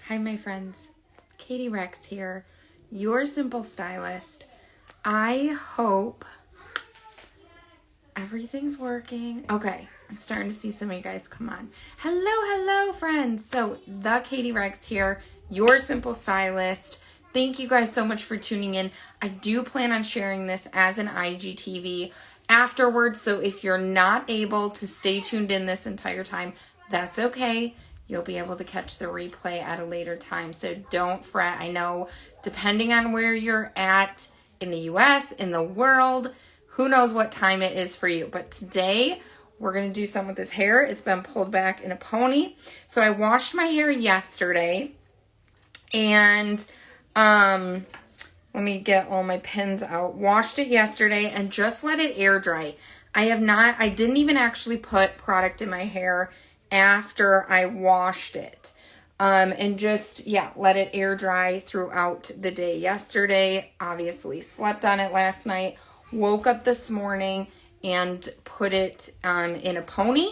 Hi, my friends. Katie Rex here, your simple stylist. I hope everything's working. Okay, I'm starting to see some of you guys come on. Hello, friends. So, the Katie Rex here, your simple stylist. Thank you guys so much for tuning in. I do plan on sharing this as an IGTV afterwards, so if you're not able to stay tuned in this entire time, that's okay. You'll be able to catch the replay at a later time. So don't fret. I know depending on where you're at in the US, in the world, who knows what time it is for you. But today we're going to do some with this hair. It's been pulled back in a pony. So I washed my hair yesterday and let me get all my pins out. Washed it yesterday and just let it air dry. I didn't even actually put product in my hair after I washed it. And just, let it air dry throughout the day. Yesterday, obviously slept on it last night, woke up this morning and put it in a pony.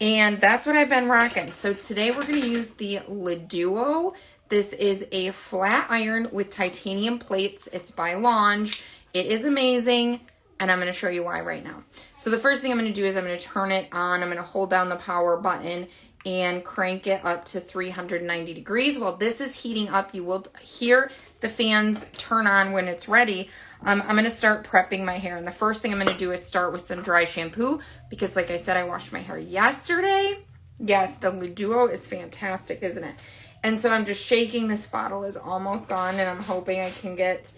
And that's what I've been rocking. So today we're going to use the Duo. This is a flat iron with titanium plates. It's by Lange. It is amazing. And I'm going to show you why right now. So the first thing I'm going to do is I'm going to turn it on. I'm going to hold down the power button and crank it up to 390 degrees. While this is heating up, you will hear the fans turn on when it's ready. I'm going to start prepping my hair. And the first thing I'm going to do is start with some dry shampoo. Because like I said, I washed my hair yesterday. Yes, the Duo is fantastic, isn't it? And so I'm just shaking. This bottle is almost gone. And I'm hoping I can get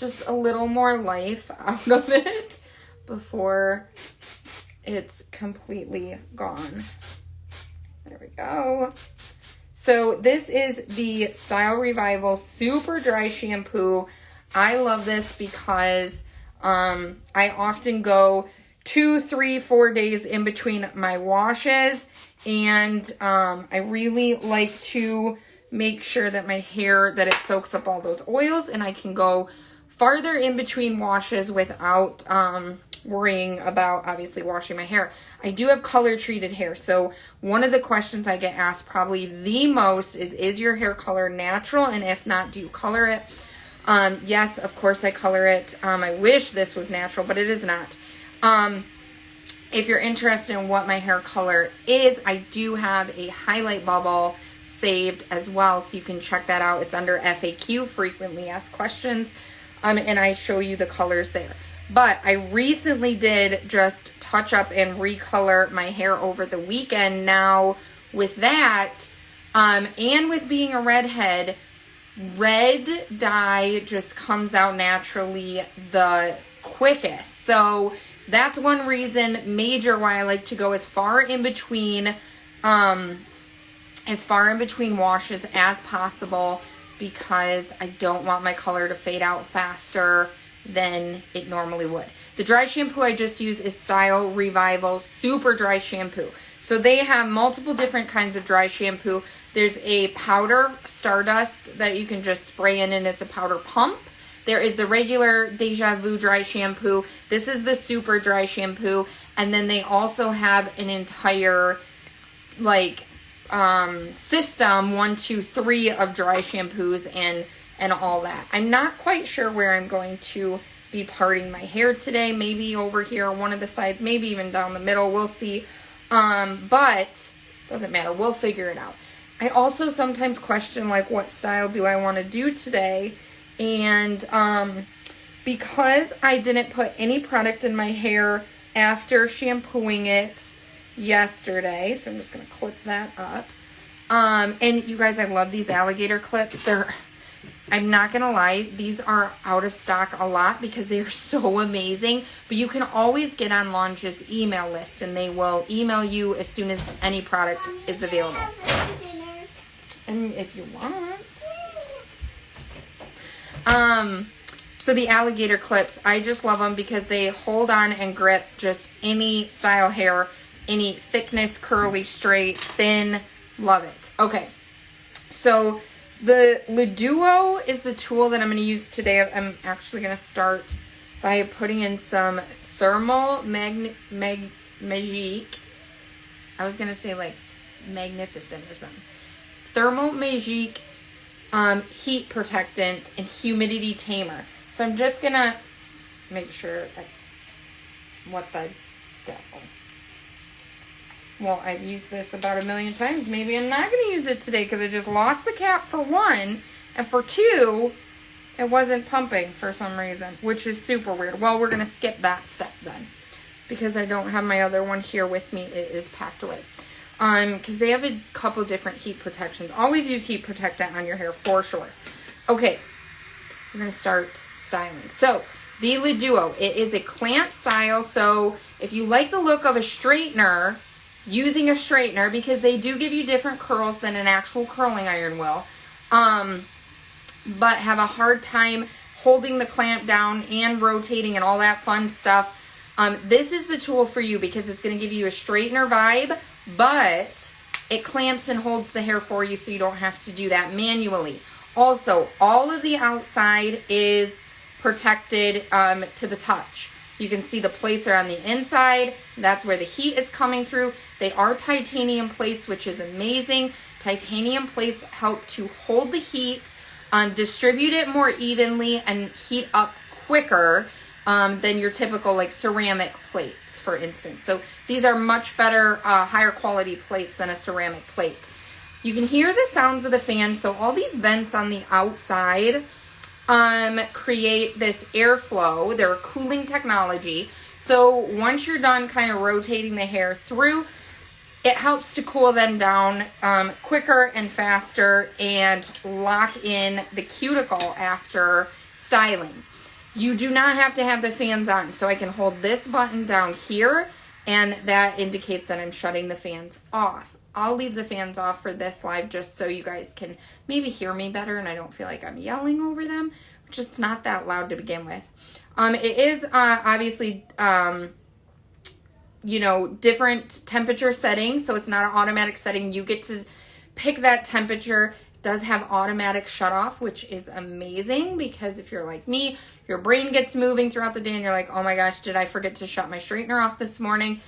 just a little more life out of it before it's completely gone. There we go. So this is the Style Revival Super Dry Shampoo. I love this because I often go 2, 3, 4 days in between my washes. And I really like to make sure that my hair, that it soaks up all those oils and I can go farther in between washes without worrying about obviously washing my hair. I do have color treated hair. So one of the questions I get asked probably the most is your hair color natural? And if not, do you color it? Yes, of course I color it. I wish this was natural, but it is not. If you're interested in what my hair color is, I do have a highlight bubble saved as well. So you can check that out. It's under FAQ, frequently asked questions. And I show you the colors there. But I recently did just touch up and recolor my hair over the weekend. Now, with that, and with being a redhead, red dye just comes out naturally the quickest. So that's one reason, major, why I like to go as far in between washes as possible, because I don't want my color to fade out faster than it normally would. The dry shampoo I just use is Style Revival Super Dry Shampoo. So they have multiple different kinds of dry shampoo. There's a powder Stardust that you can just spray in and it's a powder pump. There is the regular Deja Vu dry shampoo. This is the super dry shampoo. And then they also have an entire system, 1, 2, 3 of dry shampoos and all that. I'm not quite sure where I'm going to be parting my hair today. Maybe over here, one of the sides, maybe even down the middle. We'll see. But doesn't matter. We'll figure it out. I also sometimes question what style do I want to do today? And because I didn't put any product in my hair after shampooing it yesterday, so I'm just going to clip that up. And you guys, I love these alligator clips. I'm not going to lie, these are out of stock a lot because they are so amazing. But you can always get on Lange's email list and they will email you as soon as any product is available. And if you want. So the alligator clips, I just love them because they hold on and grip just any style hair, any thickness, curly, straight, thin. Love it. Okay. So the Duo is the tool that I'm going to use today. I'm actually going to start by putting in some Thermal Magique. I was going to say Magnificent or something. Thermal Magique heat protectant and humidity tamer. So I'm just gonna make sure what the devil. Well, I've used this about 1,000,000 times. Maybe I'm not going to use it today because I just lost the cap for one. And for two, it wasn't pumping for some reason, which is super weird. Well, we're going to skip that step then because I don't have my other one here with me. It is packed away. Because they have a couple different heat protections. Always use heat protectant on your hair for sure. Okay, we're going to start styling. So, the Le Duo, it is a clamp style. So, if you like the look of a straightener, using a straightener, because they do give you different curls than an actual curling iron will, but have a hard time holding the clamp down and rotating and all that fun stuff, this is the tool for you because it's going to give you a straightener vibe, but it clamps and holds the hair for you so you don't have to do that manually. Also, all of the outside is protected to the touch. You can see the plates are on the inside. That's where the heat is coming through. They are titanium plates, which is amazing. Titanium plates help to hold the heat, distribute it more evenly, and heat up quicker than your typical like ceramic plates, for instance. So these are much better, higher quality plates than a ceramic plate. You can hear the sounds of the fan. So all these vents on the outside create this airflow. They're cooling technology. So once you're done kind of rotating the hair through, it helps to cool them down quicker and faster and lock in the cuticle after styling. You do not have to have the fans on. So I can hold this button down here and that indicates that I'm shutting the fans off. I'll leave the fans off for this live just so you guys can maybe hear me better and I don't feel like I'm yelling over them, which is not that loud to begin with. It is obviously, you know, different temperature settings, so it's not an automatic setting. You get to pick that temperature. It does have automatic shut off, which is amazing because if you're like me, your brain gets moving throughout the day and you're like, oh my gosh, did I forget to shut my straightener off this morning?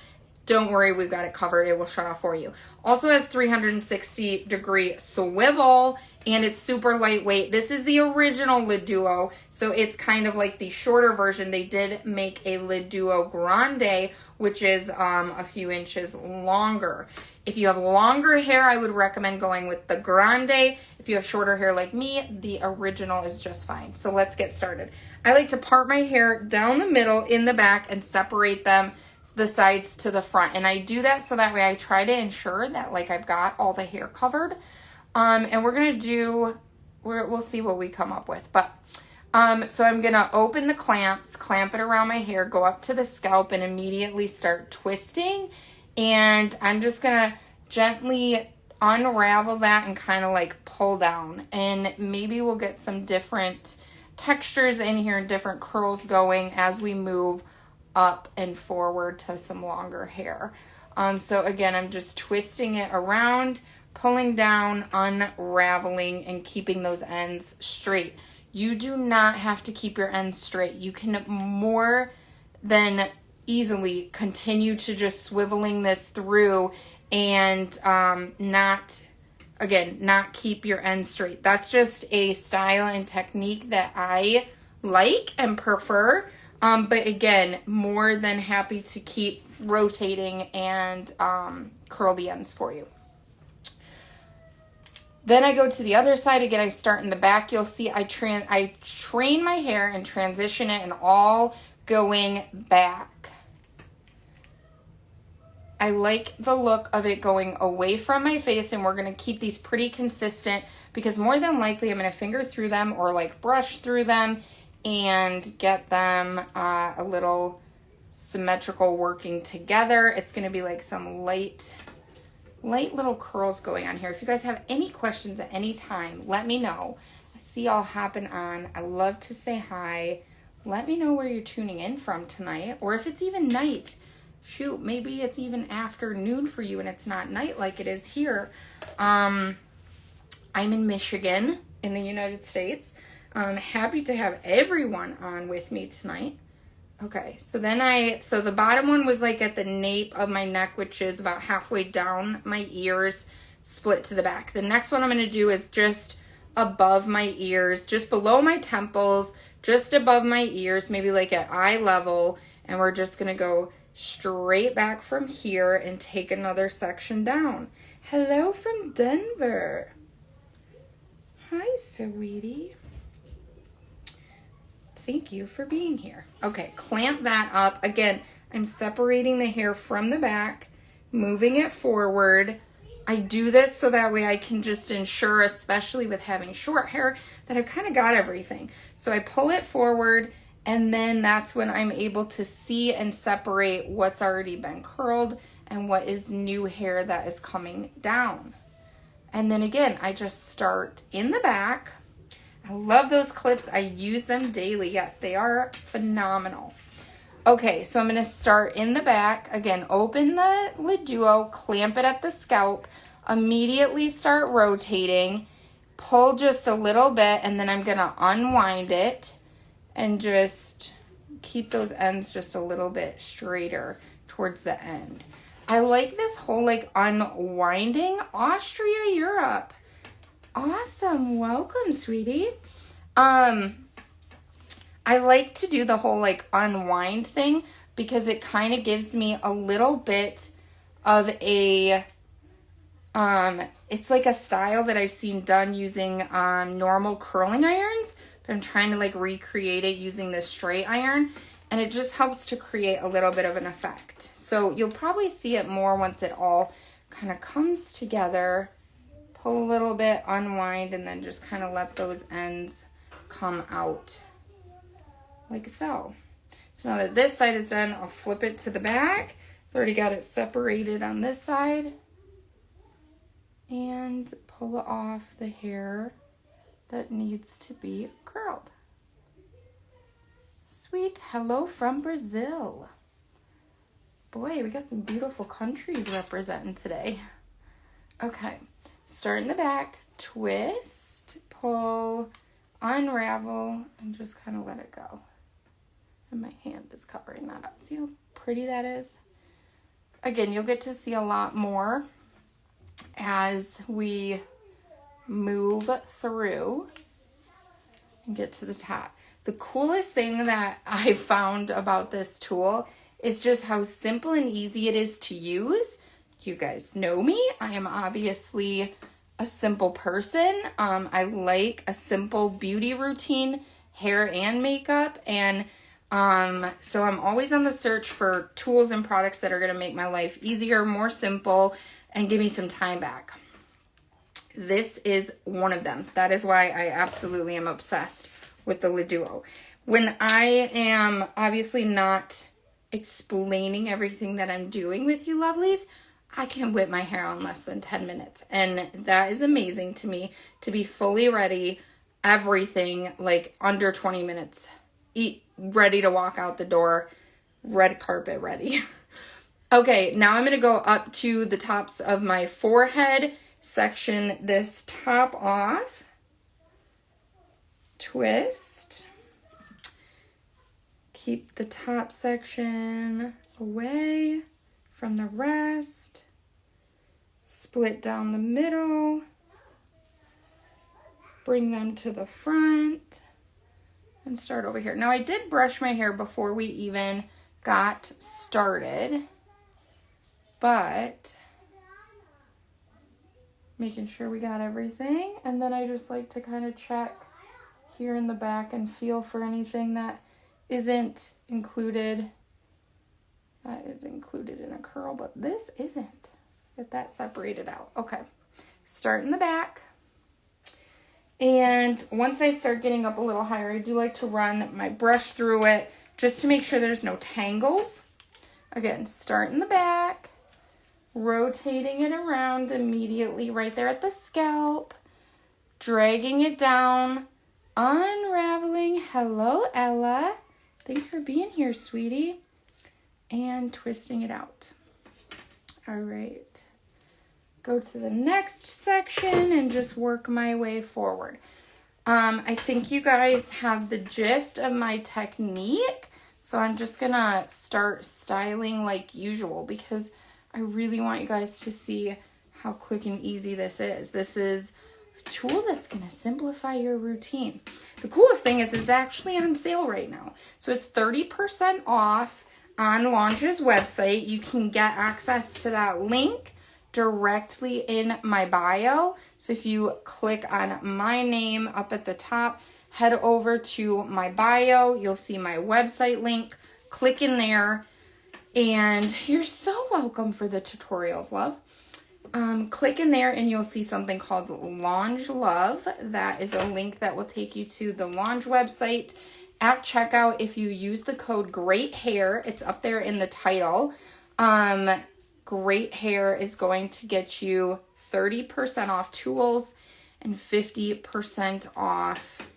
Don't worry, we've got it covered. It will shut off for you. Also has 360-degree swivel, and it's super lightweight. This is the original Le Duo, so it's kind of like the shorter version. They did make a Le Duo Grande, which is a few inches longer. If you have longer hair, I would recommend going with the Grande. If you have shorter hair like me, the original is just fine. So let's get started. I like to part my hair down the middle, in the back, and separate them the sides to the front, and I do that so that way I try to ensure that like I've got all the hair covered. And we're gonna do, we'll see what we come up with, but so I'm gonna open the clamps, clamp it around my hair, go up to the scalp, and immediately start twisting. And I'm just gonna gently unravel that and kind of like pull down, and maybe we'll get some different textures in here and different curls going as we move up and forward to some longer hair. So again, I'm just twisting it around, pulling down, unraveling, and keeping those ends straight. You do not have to keep your ends straight. You can more than easily continue to just swiveling this through and not keep your ends straight. That's just a style and technique that I like and prefer. But again, more than happy to keep rotating and curl the ends for you. Then I go to the other side. Again, I start in the back. You'll see I train my hair and transition it and all going back. I like the look of it going away from my face, and we're going to keep these pretty consistent because more than likely I'm going to finger through them or like brush through them and get them a little symmetrical working together. It's going to be like some light little curls going on here. If you guys have any questions at any time, let me know. I see y'all hopping on. I love to say hi. Let me know where you're tuning in from tonight, or if it's even night. Shoot, maybe it's even afternoon for you and it's not night like it is here. I'm in Michigan in the United States. I'm happy to have everyone on with me tonight. Okay, so the bottom one was like at the nape of my neck, which is about halfway down my ears, split to the back. The next one I'm going to do is just above my ears, just below my temples, just above my ears, maybe like at eye level. And we're just going to go straight back from here and take another section down. Hello from Denver. Hi, sweetie. Thank you for being here. Okay, clamp that up. Again, I'm separating the hair from the back, moving it forward. I do this so that way I can just ensure, especially with having short hair, that I've kind of got everything. So I pull it forward, and then that's when I'm able to see and separate what's already been curled and what is new hair that is coming down. And then again, I just start in the back. I love those clips. I use them daily. Yes, they are phenomenal. Okay, so I'm going to start in the back. Again, open the lid duo, clamp it at the scalp, immediately start rotating, pull just a little bit, and then I'm going to unwind it and just keep those ends just a little bit straighter towards the end. I like this whole like unwinding. Austria, Europe. Awesome. Welcome, sweetie. I like to do the whole like unwind thing because it kind of gives me a little bit of a, it's like a style that I've seen done using normal curling irons, but I'm trying to like recreate it using this straight iron, and it just helps to create a little bit of an effect. So you'll probably see it more once it all kind of comes together. Pull a little bit, unwind, and then just kind of let those ends come out like so. So now that this side is done, I'll flip it to the back. I've already got it separated on this side. And pull off the hair that needs to be curled. Sweet hello from Brazil. Boy, we got some beautiful countries representing today. Okay, start in the back, twist, pull, unravel, and just kind of let it go. And my hand is covering that up. See how pretty that is? Again, you'll get to see a lot more as we move through and get to the top. The coolest thing that I found about this tool is just how simple and easy it is to use. You guys know me. I am obviously a simple person. I like a simple beauty routine, hair and makeup, and so I'm always on the search for tools and products that are going to make my life easier, more simple, and give me some time back. This is one of them. That is why I absolutely am obsessed with the lid duo. When I am obviously not explaining everything that I'm doing with you lovelies, I can whip my hair out in less than 10 minutes. And that is amazing to me, to be fully ready, everything like under 20 minutes. Ready to walk out the door, red carpet ready. Okay, now I'm going to go up to the tops of my forehead, section this top off, twist, keep the top section away from the rest, split down the middle, bring them to the front, and start over here. Now I did brush my hair before we even got started, but making sure we got everything. And then I just like to kind of check here in the back and feel for anything that isn't included. That is included in a curl, but this isn't. Get that separated out. Okay, start in the back. And once I start getting up a little higher, I do like to run my brush through it just to make sure there's no tangles. Again, start in the back, rotating it around immediately right there at the scalp, dragging it down, unraveling. Hello, Ella. Thanks for being here, sweetie. And twisting it out. All right. Go to the next section and just work my way forward. I think you guys have the gist of my technique. So I'm just going to start styling like usual because I really want you guys to see how quick and easy this is. This is a tool that's going to simplify your routine. The coolest thing is it's actually on sale right now. So it's 30% off on Launch's website. You can get access to that link directly in my bio. So if you click on my name up at the top, head over to my bio, you'll see my website link. Click in there, and you're so welcome for the tutorials, love. Click in there and you'll see something called Launch Love. That is a link that will take you to the Launch website. At checkout, if you use the code Great Hair, it's up there in the title. Great Hair is going to get you 30% off tools and 50% off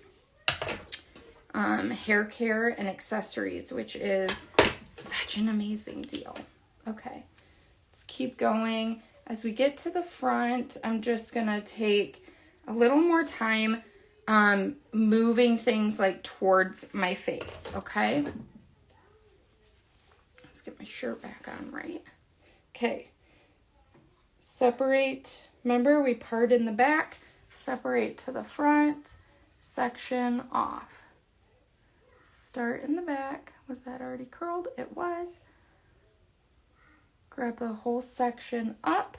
hair care and accessories, which is such an amazing deal. Okay, let's keep going. As we get to the front, I'm just going to take a little more time moving things like towards my face, okay? Let's get my shirt back on, right? Okay. Separate. Remember, we part in the back. Separate to the front. Section off. Start in the back. Was that already curled? It was. Grab the whole section up.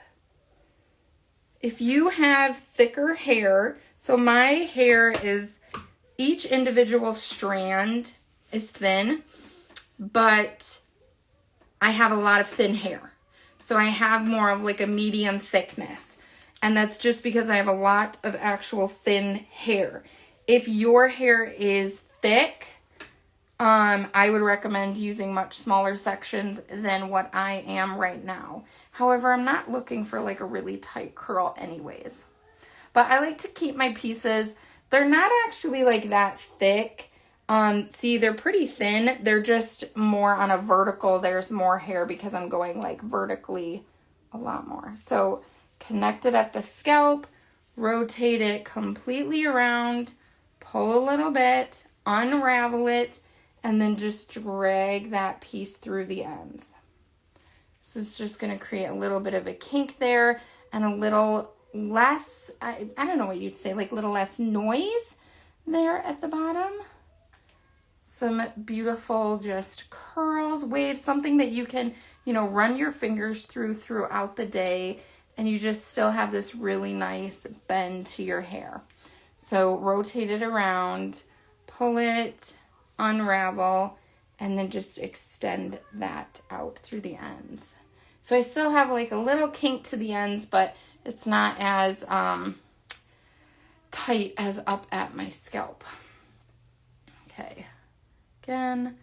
If you have thicker hair, so my hair is, each individual strand is thin, but I have a lot of thin hair. So I have more of like a medium thickness. And that's just because I have a lot of actual thin hair. If your hair is thick, I would recommend using much smaller sections than what I am right now. However, I'm not looking for like a really tight curl anyways. But I like to keep my pieces, they're not actually like that thick. See, they're pretty thin. They're just more on a vertical. There's more hair because I'm going like vertically a lot more. So connect it at the scalp, rotate it completely around, pull a little bit, unravel it, and then just drag that piece through the ends. This is just going to create a little bit of a kink there and a little less, I don't know what you'd say, like a little less noise there at the bottom. Some beautiful just curls, waves, something that you can, run your fingers throughout the day, and you just still have this really nice bend to your hair. So rotate it around, pull it, unravel, and then just extend that out through the ends. So I still have like a little kink to the ends, but it's not as tight as up at my scalp. Okay, again,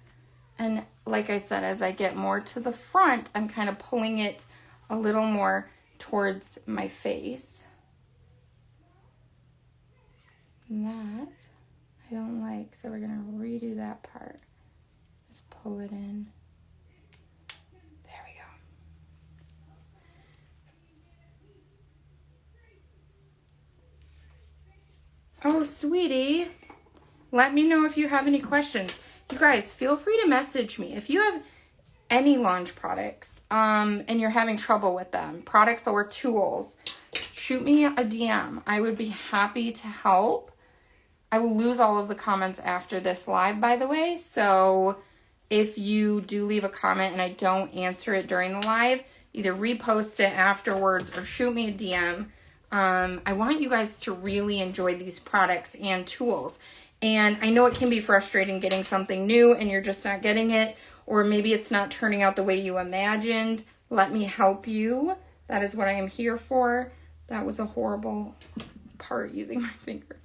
and like I said, as I get more to the front, I'm kind of pulling it a little more towards my face. And that I don't like, so we're going to redo that part. Just pull it in. There we go. Oh, sweetie. Let me know if you have any questions. You guys, feel free to message me. If you have any Launch products and you're having trouble with them, products or tools, shoot me a DM. I would be happy to help. I will lose all of the comments after this live, by the way. So if you do leave a comment and I don't answer it during the live, either repost it afterwards or shoot me a DM. I want you guys to really enjoy these products and tools. And I know it can be frustrating getting something new and you're just not getting it, or maybe it's not turning out the way you imagined. Let me help you. That is what I am here for. That was a horrible part using my finger.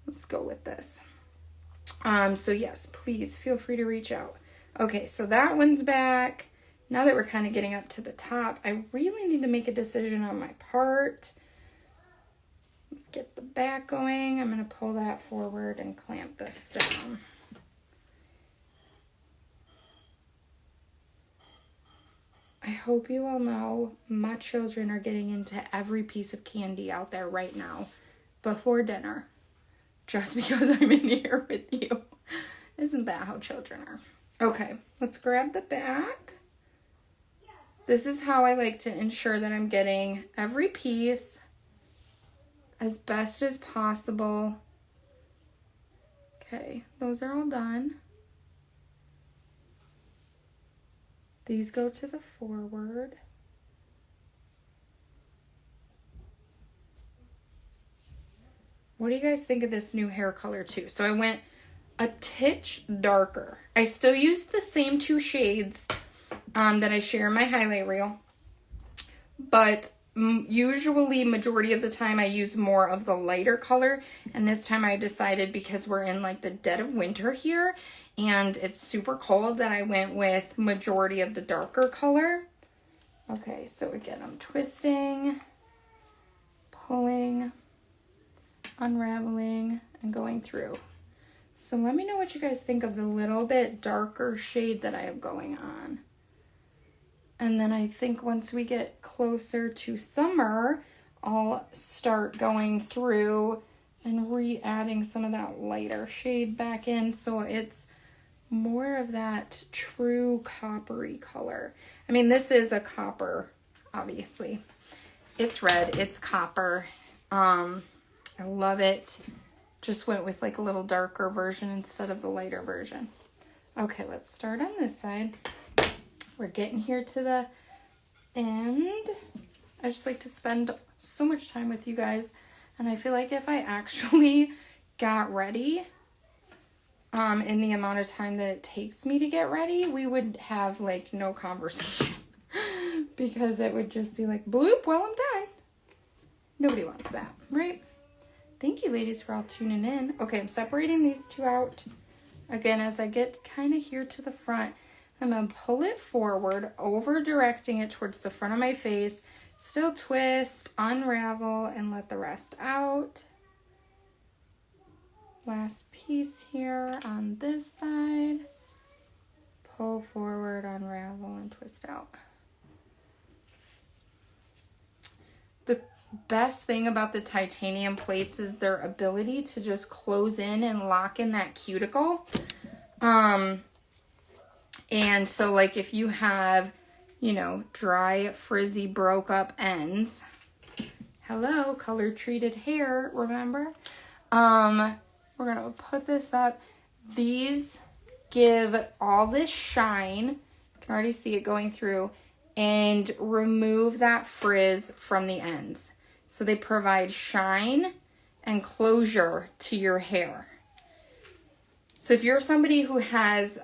Let's go with this. So yes, please feel free to reach out. Okay, so that one's back. Now that we're kind of getting up to the top, I really need to make a decision on my part. Let's get the back going. I'm going to pull that forward and clamp this down. I hope you all know my children are getting into every piece of candy out there right now before dinner. Just because I'm in here with you. Isn't that how children are? Okay, let's grab the back. This is how I like to ensure that I'm getting every piece as best as possible. Okay, those are all done. These go to the forward. What do you guys think of this new hair color too? So I went a titch darker. I still use the same 2 shades that I share in my highlight reel, but usually majority of the time I use more of the lighter color, and this time I decided, because we're in like the dead of winter here and it's super cold, that I went with majority of the darker color. Okay, so again, I'm twisting, pulling, unraveling, and going through. So let me know what you guys think of the little bit darker shade that I have going on. And then I think once we get closer to summer, I'll start going through and re-adding some of that lighter shade back in, so it's more of that true coppery color. I mean, this is a copper, obviously. It's red, it's copper. I love it. Just went with like a little darker version instead of the lighter version. Okay, let's start on this side. We're getting here to the end. I just like to spend so much time with you guys, and I feel like if I actually got ready in the amount of time that it takes me to get ready, we would have like no conversation because it would just be like bloop, well, I'm done. Nobody wants that, right? Thank you, ladies, for all tuning in. Okay, I'm separating these 2 out. Again, as I get kind of here to the front, I'm going to pull it forward, over directing it towards the front of my face, still twist, unravel, and let the rest out. Last piece here on this side. Pull forward, unravel, and twist out. The best thing about the titanium plates is their ability to just close in and lock in that cuticle. And so like if you have, you know, dry, frizzy, broke up ends, hello, color treated hair, remember? We're gonna put this up. These give all this shine, you can already see it going through, and remove that frizz from the ends. So they provide shine and closure to your hair. So if you're somebody who has,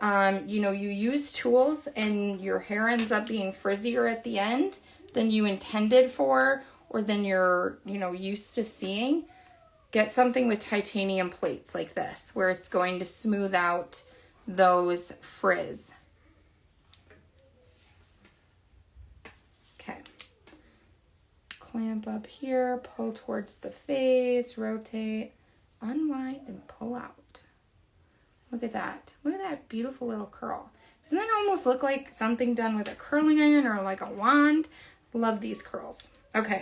you know, you use tools and your hair ends up being frizzier at the end than you intended for, or than you're, you know, used to seeing, get something with titanium plates like this, where it's going to smooth out those frizz. Okay. Clamp up here, pull towards the face, rotate, unwind, and pull out. Look at that. Look at that beautiful little curl. Doesn't that almost look like something done with a curling iron or like a wand? Love these curls. Okay,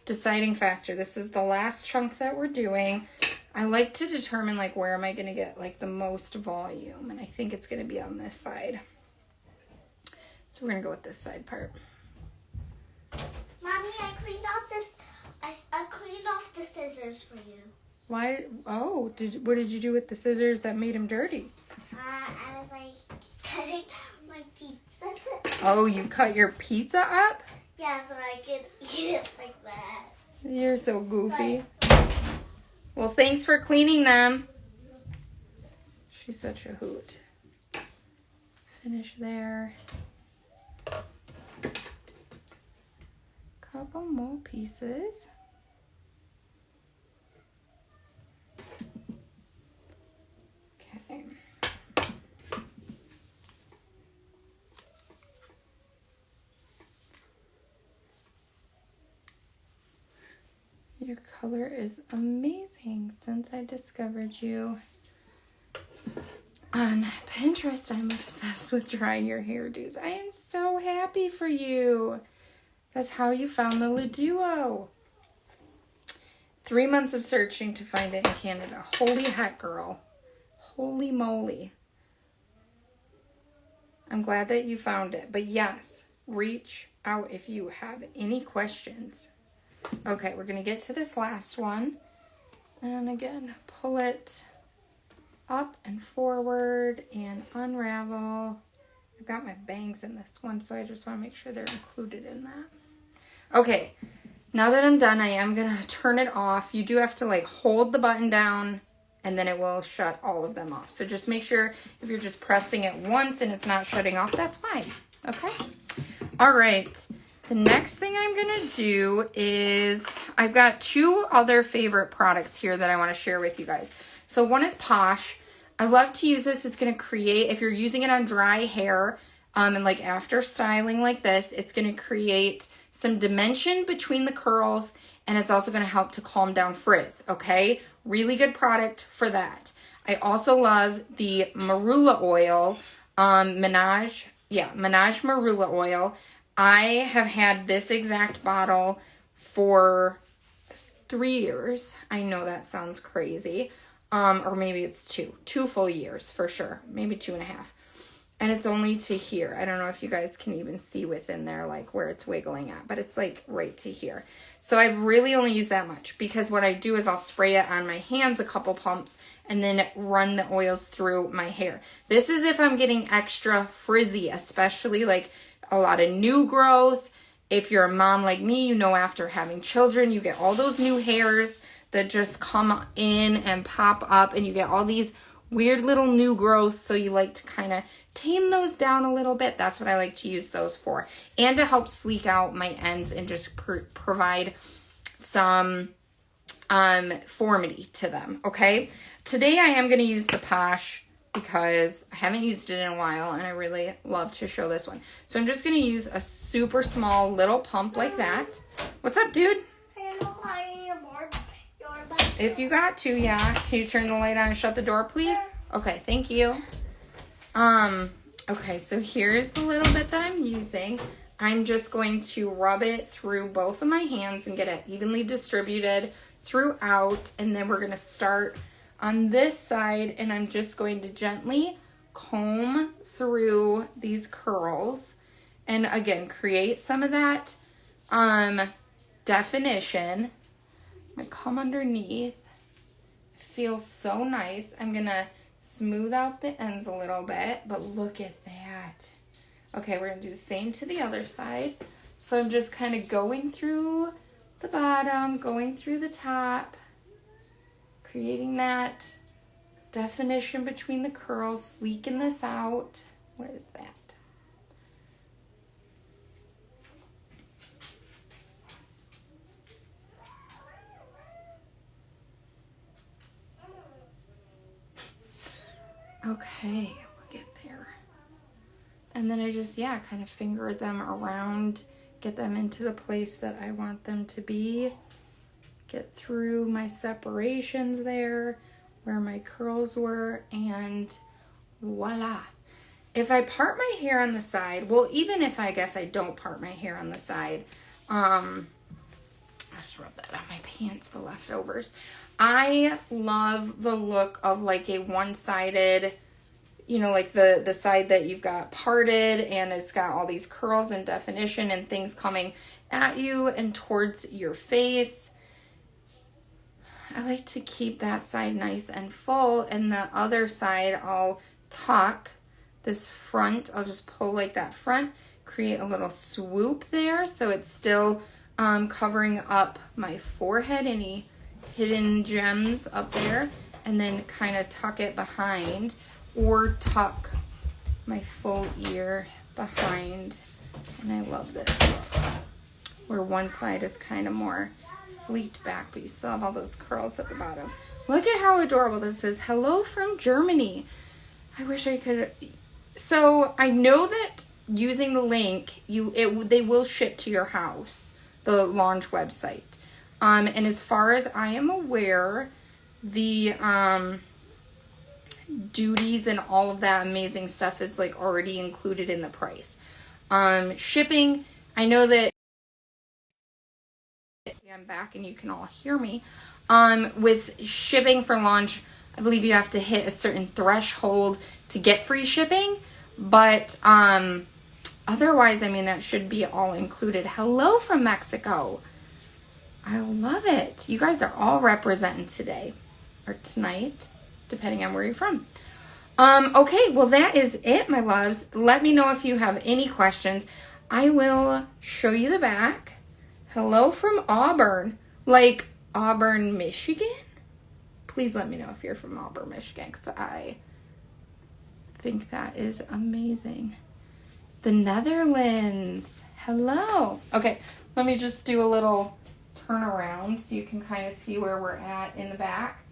deciding factor. This is the last chunk that we're doing. I like to determine like where am I going to get like the most volume, and I think it's going to be on this side. So we're going to go with this side part. Mommy, I cleaned off this. I cleaned off the scissors for you. Why? Oh, what did you do with the scissors that made them dirty? I was like cutting my pizza. Oh, you cut your pizza up? Yeah, so I could eat it like that. You're so goofy. Well, thanks for cleaning them. She's such a hoot. Finish there. Couple more pieces. Okay. Your color is amazing. Since I discovered you on Pinterest, I'm obsessed with drying your hairdos. I am so happy for you. That's how you found the Le Duo. 3 months of searching to find it in Canada. Holy heck, girl. Holy moly. I'm glad that you found it. But yes, reach out if you have any questions. Okay, we're going to get to this last one. And again, pull it up and forward and unravel. I've got my bangs in this one, so I just want to make sure they're included in that. Okay, now that I'm done, I am going to turn it off. You do have to like hold the button down and then it will shut all of them off. So just make sure if you're just pressing it once and it's not shutting off, that's fine. Okay. All right. The next thing I'm going to do is I've got two other favorite products here that I want to share with you guys. So one is Posh. I love to use this. It's going to create, if you're using it on dry hair and like after styling like this, it's going to create some dimension between the curls, and it's also going to help to calm down frizz, okay? Really good product for that. I also love the Marula Oil, Menage Marula Oil. I have had this exact bottle for 3 years. I know that sounds crazy. Or maybe it's 2 full years for sure. Maybe 2.5. And it's only to here. I don't know if you guys can even see within there, like where it's wiggling at, but it's like right to here. So I've really only used that much because what I do is I'll spray it on my hands a couple pumps and then run the oils through my hair. This is if I'm getting extra frizzy, especially like a lot of new growth. If you're a mom like me, you know after having children, you get all those new hairs that just come in and pop up and you get all these weird little new growths. So you like to kind of tame those down a little bit. That's what I like to use those for. And to help sleek out my ends and just provide some formity to them, okay? Today I am going to use the Posh because I haven't used it in a while and I really love to show this one. So I'm just going to use a super small little pump like that. What's up, dude? If you got to, yeah. Can you turn the light on and shut the door, please? Okay, thank you. Okay, so here's the little bit that I'm using. I'm just going to rub it through both of my hands and get it evenly distributed throughout. And then we're going to start on this side and I'm just going to gently comb through these curls. And again, create some of that definition. I'm going to come underneath. It feels so nice. I'm going to smooth out the ends a little bit, but look at that. Okay, we're going to do the same to the other side. So I'm just kind of going through the bottom, going through the top, creating that definition between the curls, sleeking this out. What is that? Okay, look at there. And then I just, kind of finger them around, get them into the place that I want them to be. Get through my separations there, where my curls were, and voila. If I part my hair on the side, well, even if I guess I don't part my hair on the side, I'll just rub that on my pants, the leftovers. I love the look of like a one-sided, you know, like the side that you've got parted and it's got all these curls and definition and things coming at you and towards your face. I like to keep that side nice and full, and the other side I'll tuck this front. I'll just pull like that front, create a little swoop there so it's still covering up my forehead, any hidden gems up there, and then kind of tuck it behind or tuck my full ear behind. And I love this look where one side is kind of more sleeked back, but you still have all those curls at the bottom. Look at how adorable this is. Hello from Germany. I wish I could. So I know that using the link, they will ship to your house, the Launch website. And as far as I am aware, the duties and all of that amazing stuff is like already included in the price. Shipping, I know that I'm back and you can all hear me. With shipping for Launch, I believe you have to hit a certain threshold to get free shipping, but otherwise, I mean, that should be all included. Hello from Mexico. I love it. You guys are all representing today or tonight, depending on where you're from. Okay, well that is it, my loves. Let me know if you have any questions. I will show you the back. Hello from Auburn, like Auburn, Michigan. Please let me know if you're from Auburn, Michigan, because I think that is amazing. The Netherlands. Hello. Okay, let me just do a little turn around so you can kind of see where we're at in the back.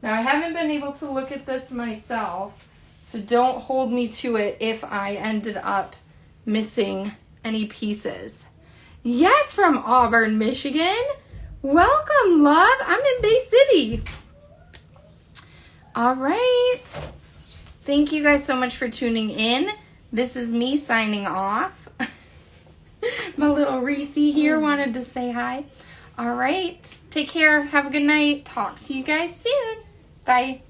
Now, I haven't been able to look at this myself, so don't hold me to it if I ended up missing any pieces. Yes, from Auburn, Michigan. Welcome, love. I'm in Bay City. All right. Thank you guys so much for tuning in. This is me signing off. My little Reese here wanted to say hi. All right. Take care. Have a good night. Talk to you guys soon. Bye.